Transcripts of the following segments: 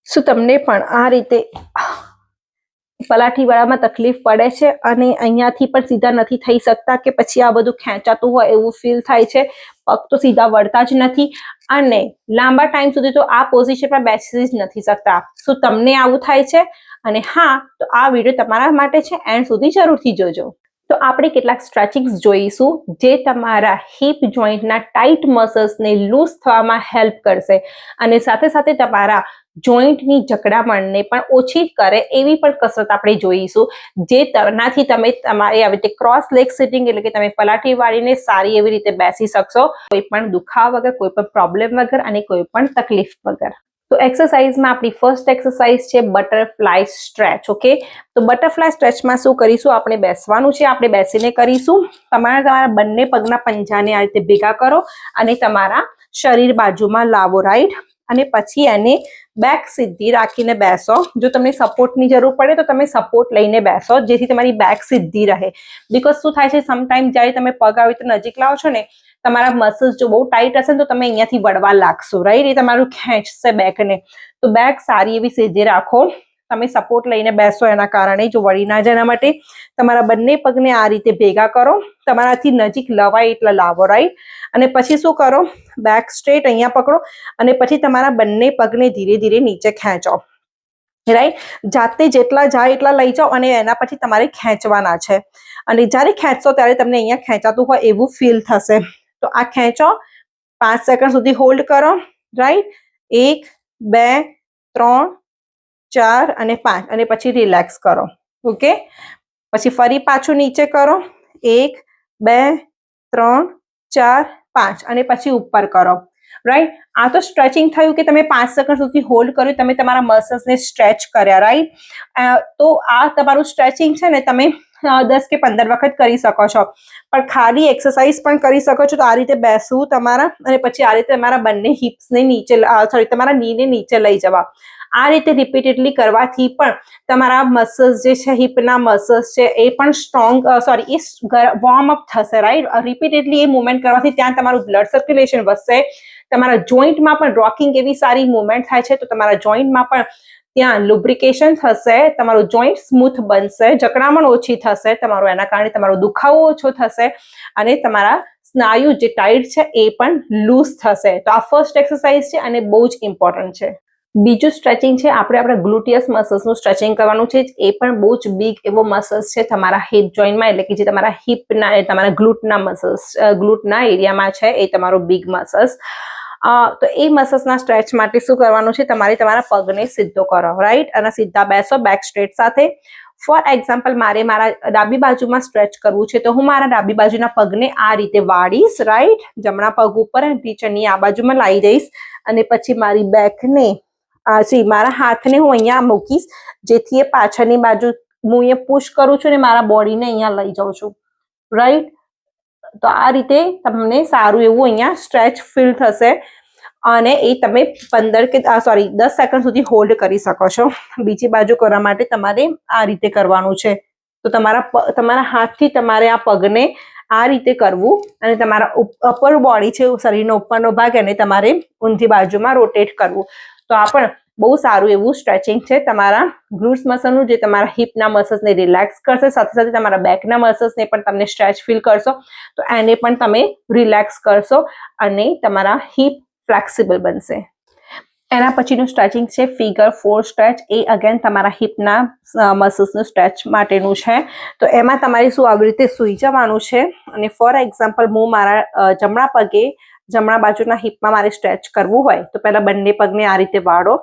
શું તમને પણ આ રીતે પલાઠીવાળામાં તકલીફ પડે છે અને અહીંયાથી પણ સીધા નથી થઈ શકતા કે પછી આ બધું ખેંચાતું હોય એવું ફીલ થાય છે, પગ તો સીધા વળતા જ નથી અને લાંબા ટાઈમ સુધી તો આ પોઝિશનમાં બેસી જ નથી શકતા? શું તમને આવું થાય છે? અને હા, તો આ વિડીયો તમારા માટે છે, એન્ડ સુધી જરૂરથી જોજો. તો આપણે કેટલાક સ્ટ્રેચિંગ્સ જોઈશું જે તમારા હિપ જોઈન્ટના ટાઈટ મસલ્સને લૂઝ થવામાં હેલ્પ કરશે અને સાથે સાથે તમારા જોઈન્ટની જકડામણને પણ ઓછી કરે એવી પણ કસરત આપણે જોઈશું, જે તેનાથી તમે તમારી આવી રીતે ક્રોસ લેગ સિટિંગ એટલે કે તમે પલાઠી વાળીને સારી એવી રીતે બેસી શકશો, કોઈ પણ દુખાવા વગર, કોઈ પણ પ્રોબ્લેમ વગર અને કોઈ પણ તકલીફ વગર. તો એક્સરસાઇઝમાં આપણી ફર્સ્ટ એક્સરસાઇઝ છે બટરફ્લાય સ્ટ્રેચ. ઓકે, તો બટરફ્લાય સ્ટ્રેચમાં શું કરીશું? આપણે બેસવાનું છે, આપણે બેસીને કરીશું. તમારા બંને પગના પંજાને આ રીતે ભેગા કરો અને તમારા શરીર બાજુમાં લાવો, રાઈટ? અને પછી એને બેક સીધી રાખીને બેસો. જો તમને સપોર્ટની જરૂર પડે તો તમે સપોર્ટ લઈને બેસો, જેથી તમારી બેક સીધી રહે. બીકોઝ શું થાય છે, સમટાઈમ જ્યારે તમે પગ આવી રીતે નજીક લાવો છો ને, તમારા મસલ્સ જો બહુ ટાઈટ હશે ને તો તમે અહીંયાથી વળવા લાગશો, રાઈટ? એ તમારું ખેંચશે બેકને. તો બેક સારી એવી સીધી રાખો. તમે સપોર્ટ લઈને બેસો એના કારણે જો વળી ના જાય એના માટે તમારા બંને પગને આ રીતે ભેગા કરો. તમારાથી નજીક લવાય એટલા લાવો, રાઈટ? અને પછી શું કરો? બેક સ્ટ્રેટ અહીંયા પકડો અને પછી તમારા બંને પગને ધીરે ધીરે નીચે ખેંચો, રાઈટ? જાતે જેટલા જાય એટલા લઈ જાઓ અને એના પછી તમારે ખેંચવાના છે. અને જ્યારે ખેંચશો ત્યારે તમને અહીંયા ખેંચાતું હોય એવું ફીલ થશે. તો આ ખેંચો, 5 સેકન્ડ સુધી હોલ્ડ કરો, રાઈટ? 1, 2, 3, 4 અને 5 અને પછી રિલેક્સ કરો. ઓકે, પછી ફરી પાછું નીચે કરો, 1, 2, 3, 4, 5 અને પછી ઉપર કરો, રાઈટ? આ તો સ્ટ્રેચિંગ થયું કે તમે 5 સેકન્ડ સુધી હોલ્ડ કર્યું, તમે તમારા મસલ્સને સ્ટ્રેચ કર્યા, રાઈટ? તો આ તમારું સ્ટ્રેચિંગ છે ને, તમે 10 કે 15 વખત કરી શકો છો. પણ ખાલી એક્સરસાઇઝ પણ કરી શકો છો. તો આ રીતે બેસવું તમારા અને પછી આ રીતે તમારા બંને હિપ્સને નીચે, તમારા નીને નીચે લઈ જવા. આ રીતે રિપીટેડલી કરવાથી પણ તમારા મસલ્સ જે છે, હિપના મસલ્સ છે, એ પણ સ્ટ્રોંગ એ વોર્મ અપ થશે, રાઈટ? રિપીટેડલી એ મુવમેન્ટ કરવાથી ત્યાં તમારું બ્લડ સર્ક્યુલેશન વધશે. તમારા જોઈન્ટમાં પણ રોકિંગ એવી સારી મુવમેન્ટ થાય છે, તો તમારા જોઈન્ટમાં પણ ત્યાં લુબ્રિકેશન થશે, તમારું જોઈન્ટ સ્મૂથ બનશે, જકડામણ ઓછી થશે તમારું, એના કારણે તમારો દુખાવો ઓછો થશે અને તમારા સ્નાયુ જે ટાઈટ છે એ પણ લૂઝ થશે. તો આ ફર્સ્ટ એક્સરસાઇઝ છે અને બહુ જ ઇમ્પોર્ટન્ટ છે. બીજું સ્ટ્રેચિંગ છે, આપણે આપણા ગ્લુટિયસ મસલ્સનું સ્ટ્રેચિંગ કરવાનું છે. એ પણ બહુ જ બિગ એવો મસલ્સ છે તમારા હિપ જોઈન્ટમાં, એટલે કે જે તમારા હિપના, તમારા ગ્લુટના મસલ્સ, ગ્લુટના એરિયામાં છે, એ તમારો બિગ મસલ્સ. તો એ મસલ્સના સ્ટ્રેચ માટે શું કરવાનું છે? તમારે તમારા પગને સીધો કરો, રાઈટ? અને સીધા બેસો બેક સ્ટ્રેટ સાથે. ફોર એક્ઝામ્પલ, મારે મારા ડાબી બાજુમાં સ્ટ્રેચ કરવું છે, તો હું મારા ડાબી બાજુના પગને આ રીતે વાળીશ, રાઈટ? જમણા પગ ઉપર નીચેની આ બાજુમાં લાવી દઈશ અને પછી મારી બેકને મારા હાથને હું અહીંયા મૂકીશ, જેથી એ પાછળની બાજુ હું અહીંયા પુશ કરું છું ને મારા બોડીને અહીંયા લઈ જાઉં છું, રાઈટ? તો આ રીતે તમને સારું એવું અહીંયા સ્ટ્રેચ ફીલ થશે અને એ તમે 10 સેકન્ડ સુધી હોલ્ડ કરી શકો છો. બીજી બાજુ કરવા માટે તમારે આ રીતે કરવાનું છે. તો તમારા હાથથી તમારે આ પગને આ રીતે કરવું અને તમારા અપર બોડી છે, શરીરનો ઉપરનો ભાગ, એને તમારે ઊંધી બાજુમાં રોટેટ કરવું. તો આ પણ બહુ સારું એવું સ્ટ્રેચિંગ છે તમારા ગ્લુટ્સ મસલનું, જે તમારા હિપના મસલ્સને રિલેક્સ કરશે, સાથે સાથે તમારા બેકના મસલ્સને પણ તમને સ્ટ્રેચ ફીલ કરશો, તો એને પણ તમે રિલેક્સ કરશો અને તમારા હિપ ફ્લેક્સિબલ બનશે. એના પછીનું સ્ટ્રેચિંગ છે ફિગર 4 સ્ટ્રેચ. એ અગેન તમારા હિપના મસલ્સનું સ્ટ્રેચ માટેનું છે. તો એમાં તમારે શું આવી રીતે સૂઈ જવાનું છે અને ફોર એક્ઝામ્પલ, હું મારા જમણા પગે, જમણા બાજુના હિપમાં મારે સ્ટ્રેચ કરવું હોય તો પહેલા બંને પગને આ રીતે વાળો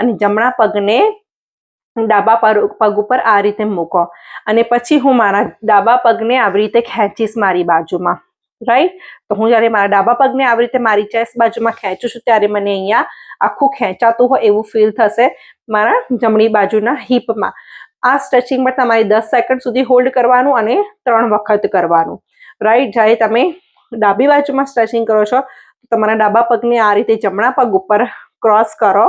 અને જમણા પગને ડાબા પગ ઉપર આ રીતે મૂકો અને પછી હું મારા ડાબા પગને આવી રીતે ખેંચીશ મારી બાજુમાં, રાઈટ? તો હું જ્યારે મારા ડાબા પગને આવી રીતે મારી ચેસ્ટ બાજુમાં ખેંચું છું ત્યારે મને અહીંયા આખું ખેંચાતું હોય એવું ફીલ થશે મારા જમણી બાજુના હિપમાં. આ સ્ટ્રેચિંગમાં તમારે 10 સેકન્ડ સુધી હોલ્ડ કરવાનું અને 3 વખત કરવાનું, રાઈટ? જ્યારે તમે ડાબી બાજુમાં સ્ટ્રેચિંગ કરો છો તો તમારા ડાબા પગને આ રીતે જમણા પગ ઉપર ક્રોસ કરો,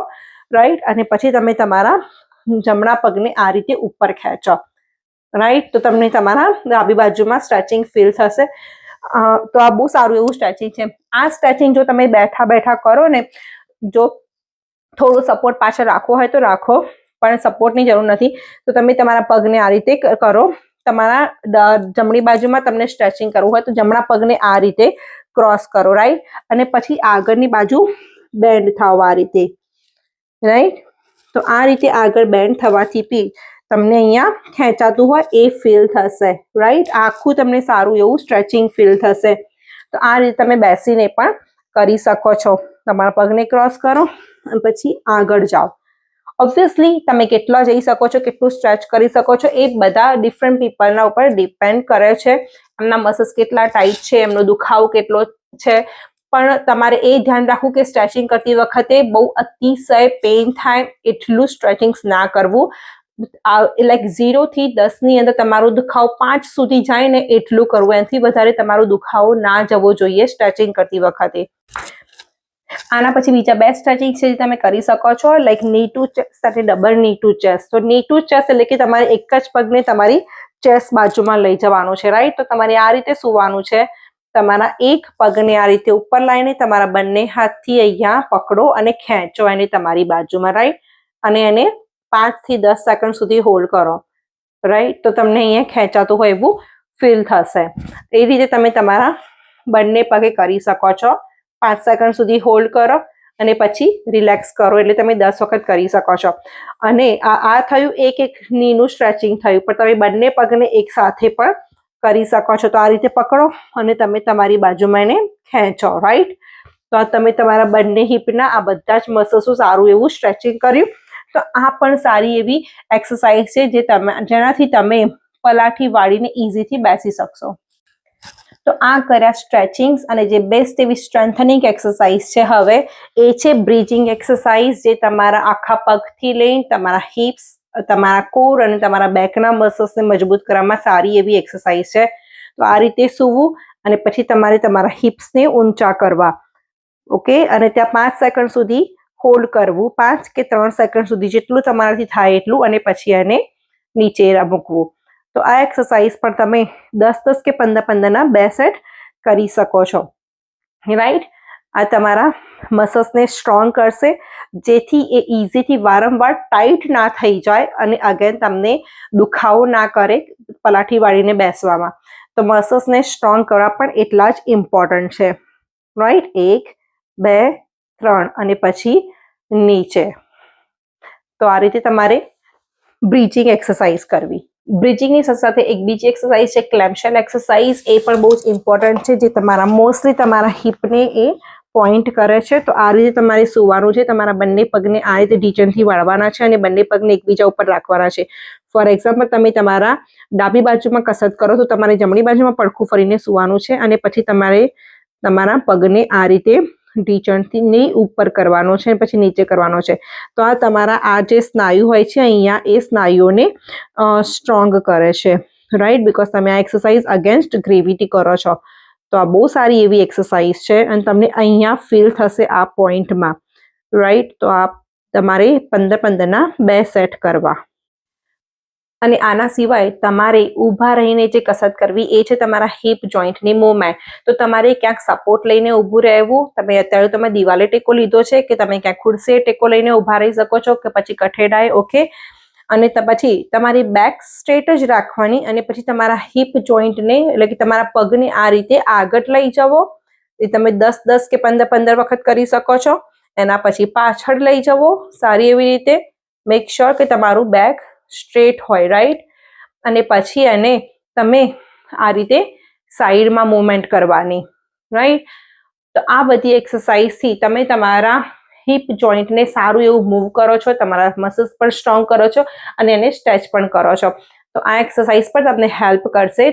રાઈટ? અને પછી તમે તમારા જમણા પગને આ રીતે ઉપર ખેંચો, રાઈટ? તો તમને તમારા ડાબી બાજુમાં સ્ટ્રેચિંગ ફીલ થશે. તો આ બહુ સારું એવું સ્ટ્રેચિંગ છે. આ સ્ટ્રેચિંગ જો તમે બેઠા બેઠા કરો ને, જો થોડું સપોર્ટ પાછળ રાખવો હોય તો રાખો, પણ સપોર્ટની જરૂર નથી. તો તમે તમારા પગને આ રીતે કરો. તમારા જમણી બાજુમાં તમને સ્ટ્રેચિંગ કરવું હોય તો જમણા પગને આ રીતે ક્રોસ કરો, રાઈટ. અને પછી આગળની બાજુ બેન્ડ થાવ આ રીતે, રાઈટ. તો આ રીતે આગળ બેન્ડ થવાથી બી તમને અહીંયા ખેંચાતું હોય એ ફીલ થશે, રાઈટ. આખું તમને સારું એવું સ્ટ્રેચિંગ ફીલ થશે. તો આ રીતે તમે બેસીને પણ કરી શકો છો. તમારા પગને ક્રોસ કરો અને પછી આગળ જાઓ. ઓબ્વિયસલી તમે કેટલા જઈ શકો છો, કેટલું સ્ટ્રેચ કરી શકો છો, એ બધા ડિફરન્ટ પીપલના ઉપર ડિપેન્ડ કરે છે. એમના મસલ્સ કેટલા ટાઈટ છે, એમનો દુખાવો કેટલો છે. પણ તમારે એ ધ્યાન રાખવું કે સ્ટ્રેચિંગ કરતી વખતે બહુ અતિશય પેઇન થાય એટલું સ્ટ્રેચિંગ ના કરવું. લાઈક 0 થી 10 ની અંદર તમારો દુખાવો 5 સુધી જાય ને એટલું કરવું. એનાથી વધારે તમારો દુખાવો ના જવો જોઈએ સ્ટ્રેચિંગ કરતી વખતે. આના પછી બીજા બે સ્ટ્રેચિંગ છે જે તમે કરી શકો છો, લાઈક ની ટુ ચેસ્ટ સાથે ડબલ ની ટુ ચેસ્ટ. તો ની ટુ ચેસ્ટ એટલે કે તમારે એક જ પગને તમારી ચેસ્ટ બાજુમાં લઈ જવાનું છે, રાઈટ. તો તમારે આ રીતે સૂવાનું છે. તમારા એક પગને આ રીતે ઉપર લાવીને તમારા બંને હાથથી અહીંયા પકડો અને ખેંચો એને તમારી બાજુમાં, રાઈટ. અને એને 5 થી 10 સેકન્ડ સુધી હોલ્ડ કરો, રાઈટ. તો તમને અહીંયા ખેંચાતું હોય એવું ફીલ થશે. એ રીતે તમે તમારા બંને પગે કરી શકો છો. 5 સેકન્ડ સુધી હોલ્ડ કરો અને પછી રિલેક્સ કરો, એટલે તમે 10 વખત કરી શકો છો. અને આ થયું એક નીનું સ્ટ્રેચિંગ થયું, પણ તમે બંને પગને એક સાથે પણ કરી શકો છો. તો આ રીતે પકડો અને તમે તમારી બાજુમાં એને ખેંચો, રાઈટ. તો તમે તમારા બંને હિપના આ બધા જ મસલ્સનું સારું એવું સ્ટ્રેચિંગ કર્યું. તો આ પણ સારી એવી એક્સરસાઇઝ છે જેનાથી તમે પલાઠી વાળીને ઇઝીથી બેસી શકશો. તો આ કર્યા સ્ટ્રેચિંગ્સ, અને જે બેસ્ટ એવી સ્ટ્રેન્થનિંગ એક્સરસાઇઝ છે હવે એ છે બ્રિજિંગ એક્સરસાઇઝ, જે તમારા આખા પગથી લઈને તમારા હિપ્સ, તમારા કોર અને તમારા બેકના મસલ્સને મજબૂત કરવામાં સારી એવી એક્સરસાઇઝ છે. તો આ રીતે સૂવું અને પછી તમારે તમારા હિપ્સને ઊંચા કરવા, ઓકે. અને ત્યાં 5 સેકન્ડ સુધી હોલ્ડ કરવું, 5 કે 3 સેકન્ડ સુધી જેટલું તમારાથી થાય એટલું, અને પછી એને નીચે મૂકવું. તો આ એક્સરસાઇઝ પણ તમે 10-10 કે 15-15ના 2 સેટ કરી શકો છો, રાઈટ. આ તમારા મસલ્સને સ્ટ્રોંગ કરશે, જેથી એ ઇઝીથી વારંવાર ટાઈટ ના થઈ જાય અને અગેન તમને દુખાવો ના કરે પલાઠી વાળીને બેસવામાં. તો મસલ્સને સ્ટ્રોંગ કરવા પણ એટલા જ ઇમ્પોર્ટન્ટ છે, રાઈટ. 1, 2, 3 અને પછી નીચે. તો આ રીતે તમારે બ્રિજિંગ એક્સરસાઇઝ કરવી. બ્રિજિંગની સાથે એક બીજી એક્સરસાઇઝ છે ક્લેમ્પશેલ એક્સરસાઇઝ. એ પણ બહુ જ ઇમ્પોર્ટન્ટ છે, જે તમારા મોસ્ટલી તમારા હિપને એ પોઈન્ટ કરે છે. તો આ રીતે તમારે સૂવાનું છે. તમારા બંને પગને આ રીતે ઢીચણથી વાળવાના છે અને બંને પગને એકબીજા ઉપર રાખવાના છે. ફોર એક્ઝામ્પલ, તમે તમારા ડાબી બાજુમાં કસરત કરો તો તમારે જમણી બાજુમાં પડખું ફરીને સૂવાનું છે, અને પછી તમારે તમારા પગને આ રીતે ઢીચણથી ઉપર કરવાનો છે, પછી નીચે કરવાનો છે. તો આ તમારા આ જે સ્નાયુ હોય છે અહીંયા, એ સ્નાયુઓને સ્ટ્રોંગ કરે છે, રાઈટ. બીકોઝ તમે આ એક્સરસાઇઝ અગેન્સ્ટ ગ્રેવિટી કરો છો. તો આ બહુ સારી એવી એક્સરસાઇઝ છે અને તમને અહીંયા ફીલ થશે આ પોઈન્ટમાં, રાઈટ. તો આ તમારે 15-15ના 2 સેટ કરવા. અને આના સિવાય તમારે ઊભા રહીને જે કસરત કરવી એ છે તમારા હિપ જોઈન્ટની મૂવમેન્ટ. તો તમારે ક્યાંક સપોર્ટ લઈને ઊભું રહેવું. અત્યારે તમે દિવાલે ટેકો લીધો છે કે તમે ક્યાંક ખુરશીએ ટેકો લઈને ઊભા રહી શકો છો, કે પછી કઠેડાએ, ઓકે. અને પછી તમારી બેક સ્ટ્રેટ જ રાખવાની, અને પછી તમારા હિપ જોઈન્ટને એટલે કે તમારા પગને આ રીતે આગળ લઈ જવો. એ તમે 10-10 કે 15-15 વખત કરી શકો છો. એના પછી પાછળ લઈ જવો સારી એવી રીતે. મેક શ્યોર કે તમારું બેક સ્ટ્રેટ હોય, રાઈટ. અને પછી એને તમે આ રીતે સાઈડમાં મૂવમેન્ટ કરવાની, રાઈટ. તો આ બધી એક્સરસાઇઝથી તમે તમારા હિપ જોઈન્ટને સારું એવું મૂવ કરો છો, તમારા મસલ્સ પણ સ્ટ્રોંગ કરો છો અને એને સ્ટ્રેચ પણ કરો છો. તો આ એક્સરસાઇઝ પણ તમને હેલ્પ કરશે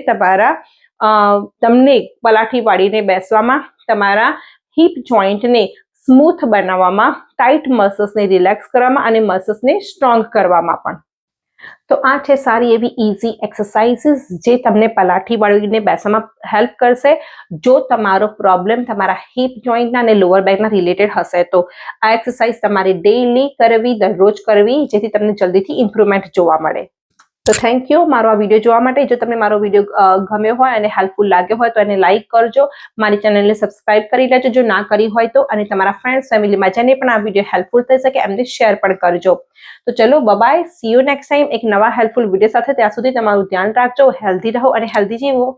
તમને પલાઠી વાળીને બેસવામાં, તમારા હિપ જોઈન્ટને સ્મૂથ બનાવવામાં, ટાઈટ મસલ્સને રિલેક્સ કરવામાં અને મસલ્સને સ્ટ્રોંગ કરવામાં પણ. તો આ છે સારી એવી ઇઝી એક્સરસાઇઝીસ જે તમને પલાઠી વાળીને બેસવામાં હેલ્પ કરશે. જો તમારો પ્રોબ્લેમ તમારા હિપ જોઈન્ટના અને લોઅર બેકના રિલેટેડ હશે તો આ એક્સરસાઇઝ તમારે ડેઈલી કરવી, દરરોજ કરવી, જેથી તમને જલ્દીથી ઇમ્પ્રુવમેન્ટ જોવા મળે. તો થેન્ક યુ મારો આ વિડીયો જોવા માટે. જો તમને મારો વિડીયો ગમ્યો હોય અને હેલ્પફુલ લાગ્યો હોય તો એને લાઇક કરજો, મારી ચેનલને સબસ્ક્રાઇબ કરી લેજો જો ના કરી હોય તો, અને તમારા ફ્રેન્ડ્સ ફેમિલીમાં જેને પણ આ વિડીયો હેલ્પફુલ થઈ શકે એમને શેર પણ કરજો. તો ચલો bye, see you next time એક નવા હેલ્પફુલ વિડીયો સાથે. ત્યાં સુધી તમારું ધ્યાન રાખજો, હેલ્ધી રહો અને હેલ્ધી જીવો.